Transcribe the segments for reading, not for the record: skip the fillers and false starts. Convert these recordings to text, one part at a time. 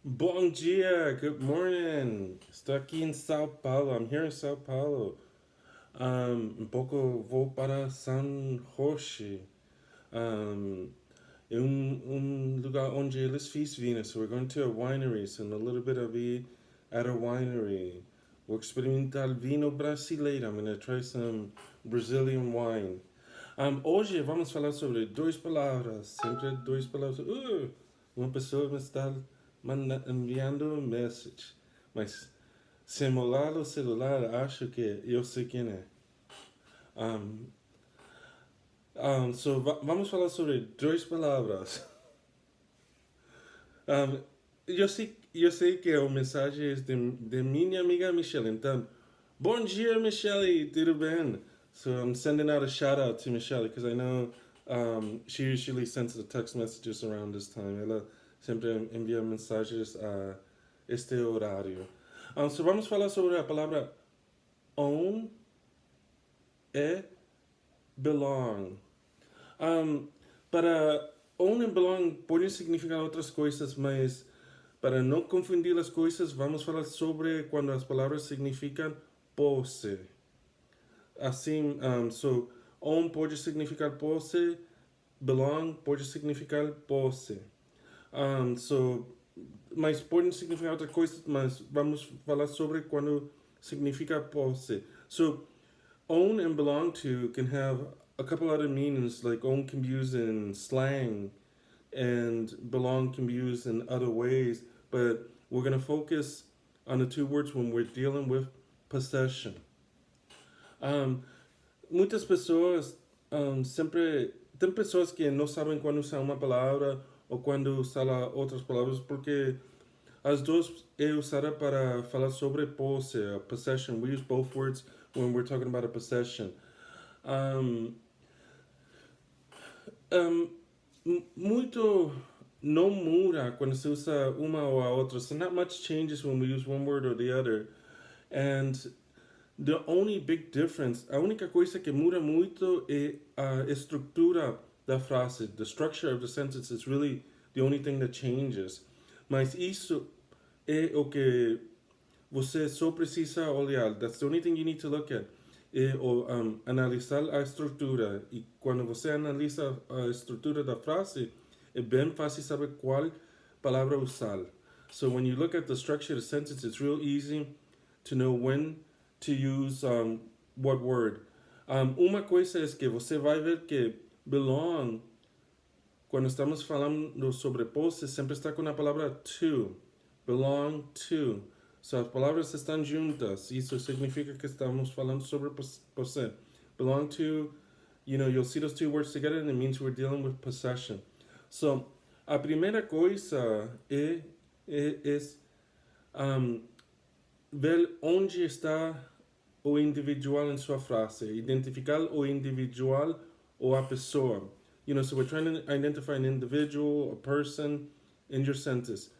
Bom dia, good morning. Estou aqui em São Paulo. I'm here in São Paulo. Pouco vou para San Jose. Um, é um lugar onde eles fazem vinho. So we're going to a winery. So in a little bit I'll be at a winery. Vou experimentar vinho brasileiro. I'm going to try some Brazilian wine. Hoje vamos falar sobre duas palavras. Sempre duas palavras. Uma pessoa me está enviando um message. Mas se molar o celular, acho que eu sei quem é. Um, vamos falar sobre duas palavras. Um, eu sei que a mensagem é de minha amiga Michelle. Então, bom dia, Michelle. Tudo bem? So I'm sending out a shout out to Michelle because I know she usually sends the text messages around this time. Ela sempre envia mensagens a este horário. Vamos falar sobre a palavra own e belong. Um, para own e belong podem significar outras coisas, mas para não confundir as coisas, vamos falar sobre quando as palavras significam posse. Assim, own pode significar posse, belong pode significar posse. Um, so, mas podem significar outras coisas, mas vamos falar sobre quando significa posse. So, own and belong to can have a couple other meanings, like own can be used in slang and belong can be used in other ways, but we're going to focus on the two words when we're dealing with possession. Um, Muitas pessoas sempre. Tem pessoas que não sabem quando usar uma palavra ou quando usar outras palavras, porque as duas é usada para falar sobre posse, possession. We use both words when we're talking about a possession. Um, um, Muito não muda quando se usa uma ou a outra. So not much changes when we use one word or the other. And the only big difference, a única coisa que muda muito é a estrutura da frase. The structure of the sentence is really the only thing that changes. Mas isso é o que você só precisa olhar. That's the only thing you need to look at. É analisar a estrutura. E quando você analisa a estrutura da frase, é bem fácil saber qual palavra usar. So when you look at the structure of the sentence, it's real easy to know when to use what word. Uma coisa é que você vai ver que belong, quando estamos falando sobre posse, sempre está com a palavra to. Belong to. So as palavras estão juntas. Isso significa que estamos falando sobre posse. Belong to, you'll see those two words together and it means we're dealing with possession. So, a primeira coisa é um, ver onde está o individual em sua frase, identificar o individual ou a pessoa. So we're trying to identify an individual, a person in your sentence.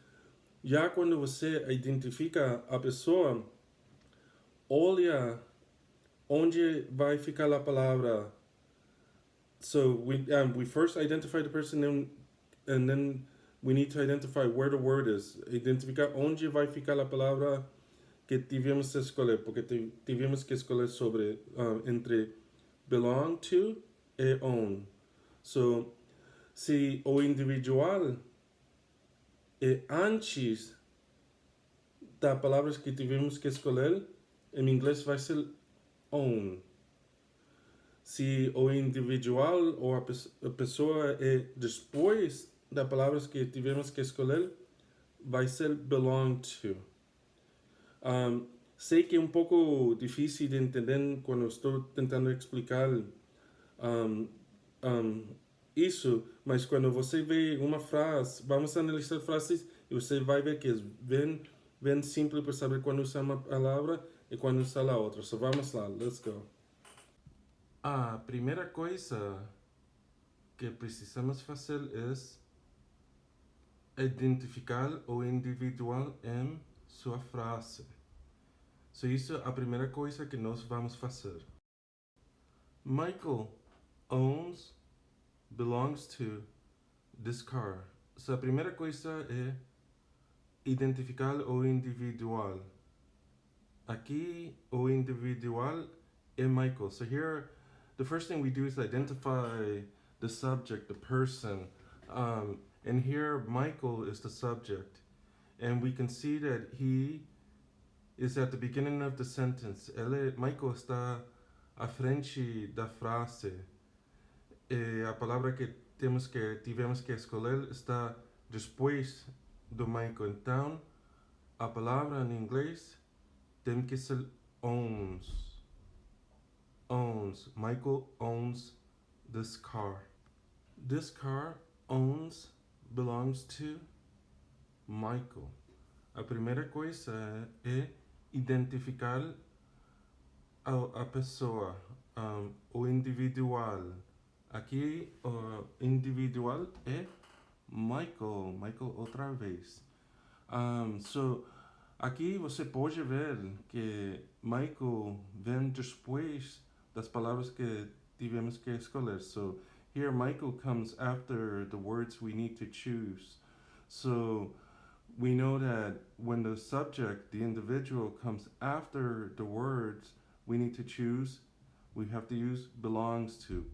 Já quando você identifica a pessoa, olha onde vai ficar a palavra. So we first identify the person and then we need to identify where the word is. Identificar onde vai ficar a palavra que tivemos que escolher, porque tivemos que escolher sobre entre belong to e own. So, se o individual é antes da palavra que tivemos que escolher, em inglês vai ser own. Se o individual ou a pessoa é depois da palavra que tivemos que escolher, vai ser belong to. Sei que é um pouco difícil de entender quando estou tentando explicar um, um, isso, mas quando você vê uma frase, vamos analisar frases e você vai ver que é bem simples para saber quando usar uma palavra e quando usar a outra. So vamos lá, let's go. A primeira coisa que precisamos fazer é identificar o individual em sua frase. So isso é a primeira coisa que nós vamos fazer. Michael owns, belongs to this car. So a primeira coisa é identificar o individual. Aquí o individual é Michael. So here, the first thing we do is identify the subject, the person. And here, Michael is the subject. And we can see that he is at the beginning of the sentence. Michael está à frente da frase. E a palavra que tivemos que escolher está depois do Michael. Então, a palavra em inglês tem que ser owns. Owns. Michael owns this car. This car belongs to Michael. A primeira coisa é identificar a pessoa, o individual. Aqui o individual é Michael. Michael outra vez. So, aqui você pode ver que Michael vem depois das palavras que tivemos que escolher. So, here Michael comes after the words we need to choose. So, we know that when the subject, the individual, comes after the words we need to choose, we have to use belongs to.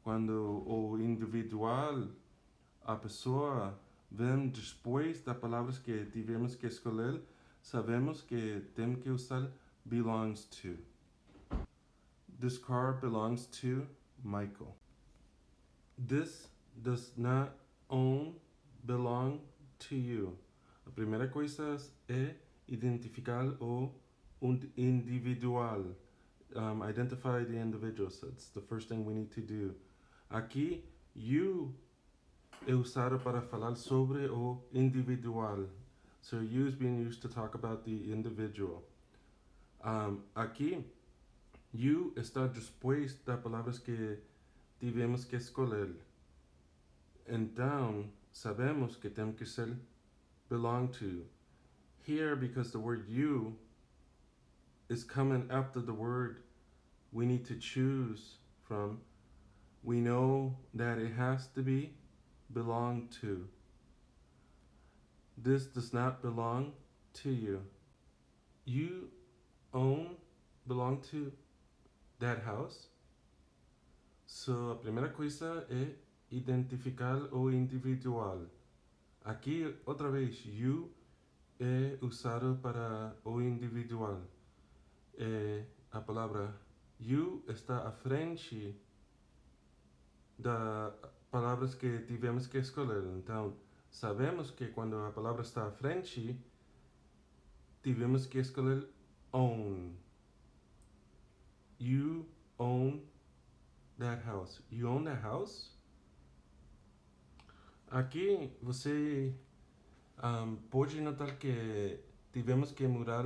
Quando o individual, a pessoa, vem depois das palavras que tivemos que escolher, sabemos que temos que usar belongs to. This car belongs to Michael. This does not belong to you. A primeira coisa é identificar o individual. Identify the individual. So it's the first thing we need to do. Aqui, you é usado para falar sobre o individual. So you is being used to talk about the individual. Aqui, you está depois das palavras que tivemos que escolher. Então, sabemos que temos que ser belong to. Here, because the word you is coming after the word we need to choose from, we know that it has to be belong to. This does not belong to you. You belong to that house. So, a primeira coisa é identificar o individual. Aqui, outra vez, you é usado para o individual. A palavra you está à frente das palavras que tivemos que escolher. Então, sabemos que quando a palavra está à frente, tivemos que escolher own. You own that house. You own that house? Aqui você pode notar que tivemos que mudar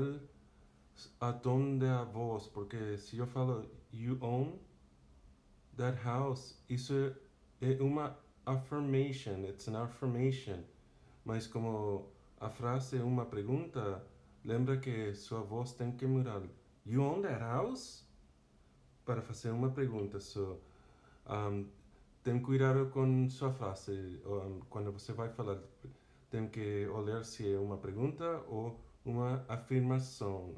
a tom da voz, porque se eu falo you own that house, isso é uma affirmation, it's an affirmation. Mas como a frase é uma pergunta, lembra que sua voz tem que mudar. You own that house? Para fazer uma pergunta. So, tem cuidado com sua frase. Quando você vai falar, tem que olhar se é uma pergunta ou uma afirmação.